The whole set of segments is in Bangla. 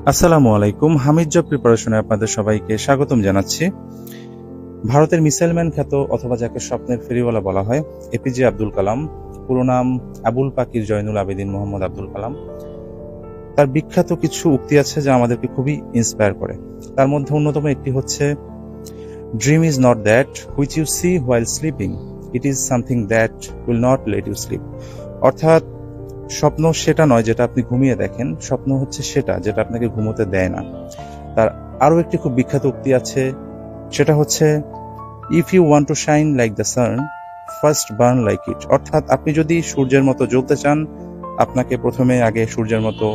আসসালামু আলাইকুম। হামিদ জব প্রিপারেশনে আপনাদের সবাইকে স্বাগতম জানাচ্ছি। ভারতের মিসাইল ম্যান খ্যাত অথবা যাকে স্বপ্নের ফেরিওয়ালা বলা হয় এপিজে আব্দুল কালাম, পুরো নাম আবুল পাকির জয়নুল আবেদিন মোহাম্মদ আব্দুল কালাম। তার বিখ্যাত কিছু উক্তি আছে যা আমাদেরকে খুবই ইন্সপায়ার করে। তার মধ্যে অন্যতম একটি হচ্ছে, dream is not that which you see while sleeping, it is something that will not let you sleep. অর্থাৎ স্বপ্ন সেটা নয় যেটা আপনি ঘুমিয়ে দেখেন, স্বপ্ন হচ্ছে সেটা যেটা আপনাকে ঘুমোতে দেয় না। তার আরো একটি খুব বিখ্যাত উক্তি আছে, সেটা হচ্ছে, if you want to shine like the sun, first burn like it. অর্থাৎ আপনি যদি সূর্যের মতো জ্বলতে চান, আপনাকে প্রথমে আগে সূর্যের মতো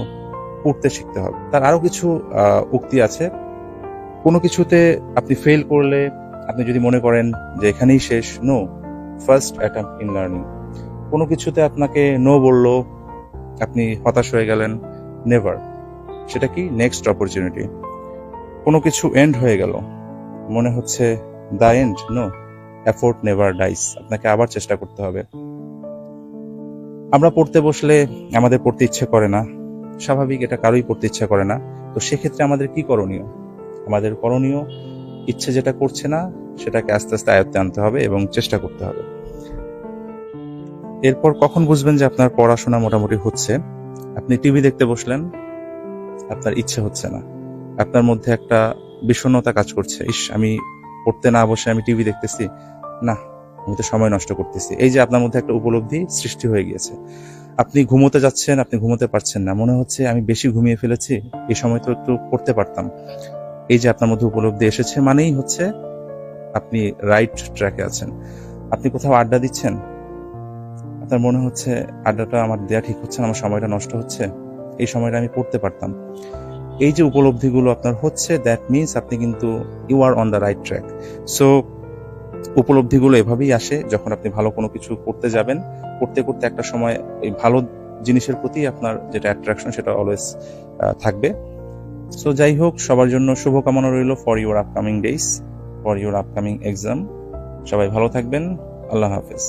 উঠতে শিখতে হবে। তার আরো কিছু উক্তি আছে, কোনো কিছুতে আপনি ফেল করলে আপনি যদি মনে করেন যে এখানেই শেষ, no, first attempt in learning. কোনো কিছুতে আপনাকে নো বললো, আপনি হতাশ হয়ে গেলেন, নেভার, সেটা কি নেক্সট অপরচুনিটি। কোনো কিছু এন্ড হয়ে গেল, মনে হচ্ছে the end, no, effort never dies, আপনাকে আবার চেষ্টা করতে হবে। আমরা পড়তে বসলে আমাদের পড়তে ইচ্ছে করে না, স্বাভাবিক, এটা কারোই পড়তে ইচ্ছা করে না। তো সেক্ষেত্রে আমাদের কি করণীয়? আমাদের করণীয়, ইচ্ছে যেটা করছে না সেটাকে আস্তে আস্তে আয়ত্তে আনতে হবে এবং চেষ্টা করতে হবে। এরপর কখন বুঝবেন যে আপনার পড়াশোনা মোটামুটি হচ্ছে? আপনি টিভি দেখতে বসলেন, আপনার ইচ্ছে হচ্ছে না, আপনার মধ্যে একটা বিষণ্ণতা কাজ করছে, ইস, আমি পড়তে না বসে আমি টিভি দেখতেছি, না, আমি তো সময় নষ্ট করতেছি। এই যে আপনার মধ্যে একটা উপলব্ধি সৃষ্টি হয়ে গিয়েছে। আপনি ঘুমোতে যাচ্ছেন, আপনি ঘুমোতে পারছেন না, মনে হচ্ছে আমি বেশি ঘুমিয়ে ফেলেছি, এই সময় তো একটু পড়তে পারতাম। এই যে আপনার মধ্যে উপলব্ধি এসেছে, মানেই হচ্ছে আপনি রাইট ট্র্যাকে আছেন। আপনি কোথাও আড্ডা দিচ্ছেন, আপনার মনে হচ্ছে আড্ডাটা আমার দেয়া ঠিক হচ্ছে না, আমার সময়টা নষ্ট হচ্ছে, এই সময়টা আমি পড়তে পারতাম। এই যে উপলব্ধিগুলো আপনার হচ্ছে, দ্যাট মিনস আপনি কিন্তু you are on the right track. So উপলব্ধিগুলো এভাবেই আসে যখন আপনি ভালো কোনো কিছু করতে যাবেন, করতে করতে একটা সময় এই ভালো জিনিসের প্রতি আপনার যেটা অ্যাট্রাকশন সেটা অলওয়েজ থাকবে। সো যাই হোক, সবার জন্য শুভকামনা রইল for your upcoming days, for your upcoming exam. সবাই ভালো থাকবেন, আল্লাহ হাফেজ।